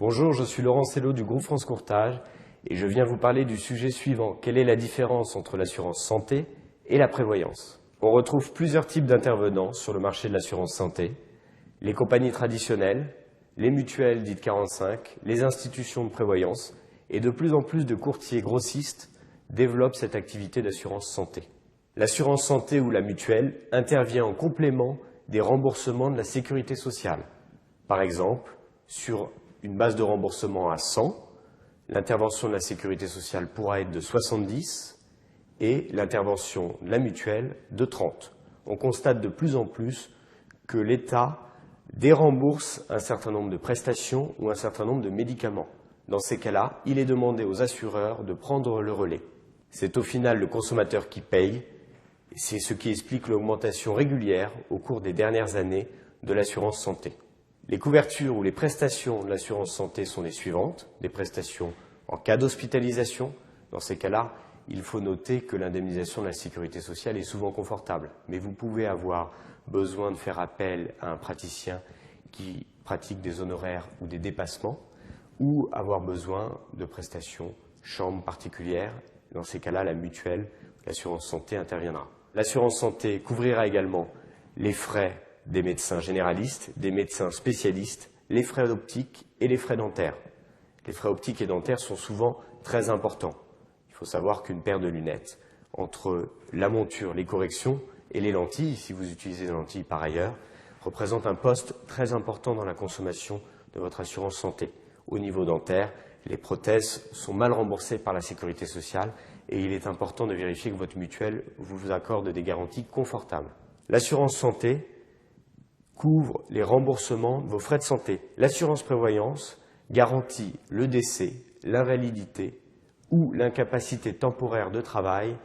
Bonjour, je suis Laurent Sello du groupe France Courtage et je viens vous parler du sujet suivant. Quelle est la différence entre l'assurance santé et la prévoyance? On retrouve plusieurs types d'intervenants sur le marché de l'assurance santé. Les compagnies traditionnelles, les mutuelles dites 45, les institutions de prévoyance et de plus en plus de courtiers grossistes développent cette activité d'assurance santé. L'assurance santé ou la mutuelle intervient en complément des remboursements de la sécurité sociale. Par exemple, sur une base de remboursement à 100, l'intervention de la sécurité sociale pourra être de 70 et l'intervention de la mutuelle de 30. On constate de plus en plus que l'État dérembourse un certain nombre de prestations ou un certain nombre de médicaments. Dans ces cas-là, il est demandé aux assureurs de prendre le relais. C'est au final le consommateur qui paye, et c'est ce qui explique l'augmentation régulière au cours des dernières années de l'assurance santé. Les couvertures ou les prestations de l'assurance santé sont les suivantes. Des prestations en cas d'hospitalisation. Dans ces cas-là, il faut noter que l'indemnisation de la sécurité sociale est souvent confortable. Mais vous pouvez avoir besoin de faire appel à un praticien qui pratique des honoraires ou des dépassements ou avoir besoin de prestations chambre particulières. Dans ces cas-là, la mutuelle, l'assurance santé interviendra. L'assurance santé couvrira également les frais des médecins généralistes, des médecins spécialistes, les frais optiques et les frais dentaires. Les frais optiques et dentaires sont souvent très importants. Il faut savoir qu'une paire de lunettes, entre la monture, les corrections et les lentilles, si vous utilisez des lentilles par ailleurs, représente un poste très important dans la consommation de votre assurance santé. Au niveau dentaire, les prothèses sont mal remboursées par la sécurité sociale et il est important de vérifier que votre mutuelle vous accorde des garanties confortables. L'assurance santé couvre les remboursements de vos frais de santé. L'assurance prévoyance garantit le décès, l'invalidité ou l'incapacité temporaire de travail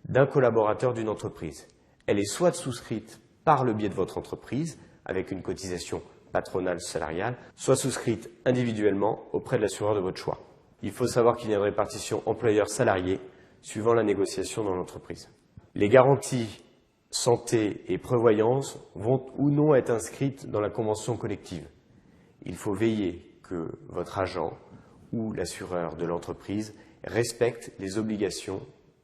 d'un collaborateur d'une entreprise. Elle est soit souscrite par le biais de votre entreprise, avec une cotisation patronale salariale, soit souscrite individuellement auprès de l'assureur de votre choix. Il faut savoir qu'il y a une répartition employeur-salarié suivant la négociation dans l'entreprise. Les garanties santé et prévoyance vont ou non être inscrites dans la convention collective. Il faut veiller que votre agent ou l'assureur de l'entreprise respecte les obligations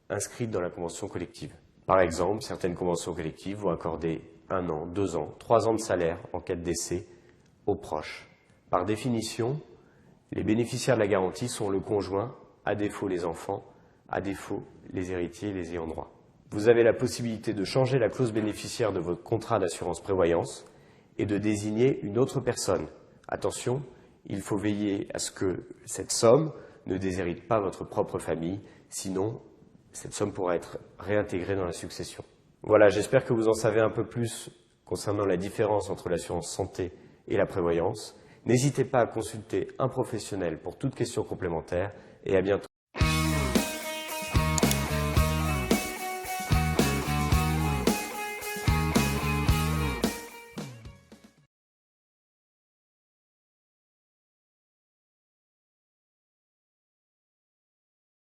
inscrites dans la convention collective. Par exemple, certaines conventions collectives vont accorder 1 an, 2 ans, 3 ans de salaire en cas de décès aux proches. Par définition, les bénéficiaires de la garantie sont le conjoint, à défaut les enfants, à défaut les héritiers et les ayants droit. Vous avez la possibilité de changer la clause bénéficiaire de votre contrat d'assurance prévoyance et de désigner une autre personne. Attention, il faut veiller à ce que cette somme ne déshérite pas votre propre famille, sinon cette somme pourra être réintégrée dans la succession. Voilà, j'espère que vous en savez un peu plus concernant la différence entre l'assurance santé et la prévoyance. N'hésitez pas à consulter un professionnel pour toute question complémentaire et à bientôt.